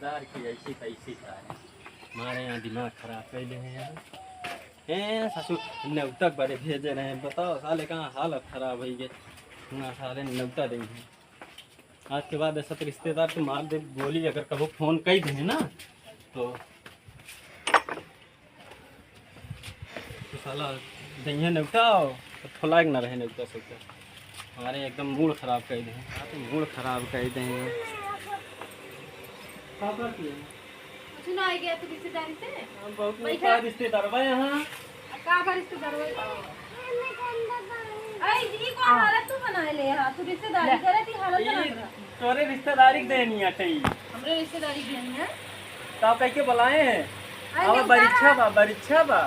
रिश्तेदार की ऐसी तैसी था हमारे यहाँ दिमाग खराब कर ले हैं हैं ससुर नवतक बड़े भेजे रहे हैं। बताओ साले कहाँ हालत खराब है ये ना साले नवता देंगे। आज के बाद ऐसा तो रिश्तेदार तो मार दे बोली अगर कभी फ़ोन कर दें ना तो साला दहिया नवता तो फुलाग ना रहे नवता सकता हमारे एकदम मूड खराब कर दें। तो मूड खराब कर दें सुना आ गया तू रिश्तेदारी से बहुत बड़ा रिश्तेदार बा यहाँ का रिश्तेदार आई जी को हालत तू बना ले हां तू रिश्तेदारी करे थी हालत बना रहा तोरे रिश्तेदारी देनी है कई हमरे रिश्तेदारी देनी है तो आप कह के बुलाए हैं अब बरीक्षा बा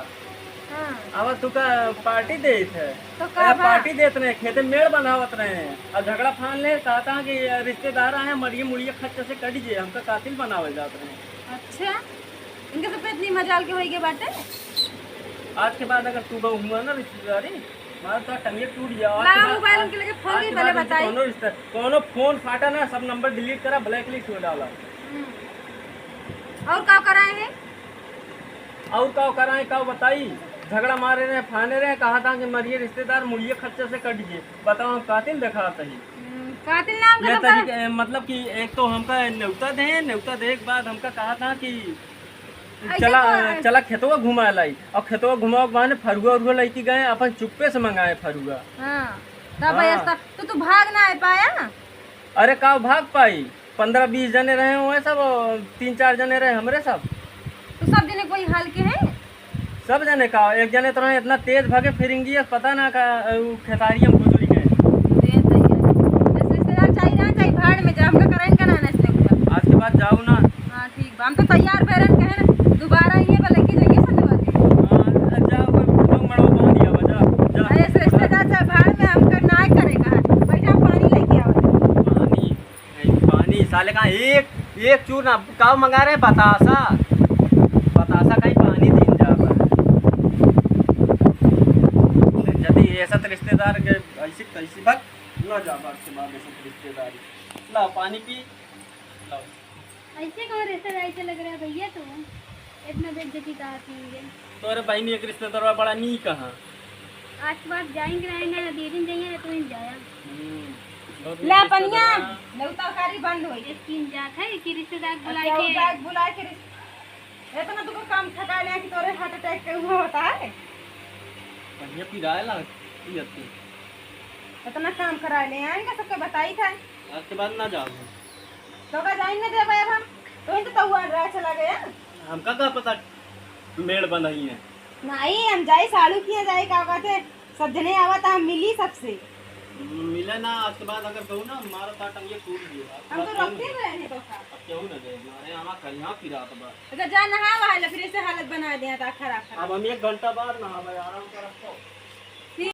हां अब तू का पार्टी देत है तो का पार्टी देत रहे खेते मेड़ बनावत रहे हैं और झगड़ा फान ले कहता कि रिश्तेदार आए मरिए मुड़िए खच्चे से कट जे हमका कातिल बनावे जात रहे। अच्छा इनके सब पे इतनी मजाल के होई के बाटे आज के बाद अगर तू बहु हुआ ना रिश्तेदारी मार तो टंगे टूट जाओ। ला मोबाइल के लेके फोन भी पहले बताई कोनो फोन फाटा ना सब नंबर डिलीट करा ब्लैक लिस्ट में डाला और का कराए हैं और का कराए का बताई झगड़ा मारे रहे फाने रहे कहा था कि मरिए रिश्तेदार मुड़िए खच्चे से कट गए। बताओ हम कातिल दिखा सही कातिल नाम ये तरीके मतलब कि एक तो हमका न्योता दे के बाद हमका कहा था कि चला खेतवा घुमा लाई और खेतवा घुमा के बाद फरुआ उरुआ लेके गए अपन चुप्पे से मंगाए फरुआ। हां तब ऐसा तो भाग ना पाया। अरे का भाग पाई 15-20 जने रहे हुए सब 3-4 जने रहे हमरे सब तो सब जने कोई हाल के हैं सब जने का एक जने तो इतना तेज भागे फिरेंगी पता ना का खेतारी हम गुजर गए। रिश्तेदार चाहिए ना चाहिए भाड़ में जा हमका कराइन का ना इसलिए आज के बाद जाओ ना। हां ठीक बा हम तो तैयार बैरन कहे ना दोबारा ये वाला की जगह संजवा दे। हां जाओ कोई मड़ो बांध दिया जा जा ऐसे रिश्तेदार चाहे भाड़ में हमका ना करेगा बैठा पानी लेके आओ पानी साले का एक चूर ना का मंगा रहे बतासा कहीं पानी दिन जा यदि ऐसा तो रिश्तेदार के ऐसी कैसी बात ना जा बात से बाद ऐसा रिश्तेदारी ला पानी पी ला ऐसे कौन रिश्तेदार ऐसे लग रहा है भैया तो इतना बेइज्जती का आती है। तो अरे बहनी एक रिश्तेदार बड़ा नी कहाँ आज के बाद जाएंगे रहेंगे ना 2 दिन जाइए तो इन जाया ला पनिया नौताकारी बंद हो ये स्कीम जात है कि रिश्तेदार बुलाए के इतना तो काम थका ले कि तोरे हार्ट अटैक के हुआ होता है ये पिराए ला इतना काम करा ले आएंगे सबके बताई था आज के बाद ना जाओ तो का जाइन ना देबे अब हम तो इन तो हुआ रहा चला गया हमका का पता मेड़ बनाई है नहीं हम जाए साड़ू किया जाए का बात है सब जने आवत हम मिली सबसे मिले ना आज के बाद अगर कहूँ ना हमारा ताटम ये टूट गया हम तो रखते रहे तो का अब क्यों ना दे हमारे यहाँ कहीं फिरा तो बस अच्छा जा नहा वहा फिर से हालत बना दिया था खराब अब हम 1 घंटा बाद नहा आराम कर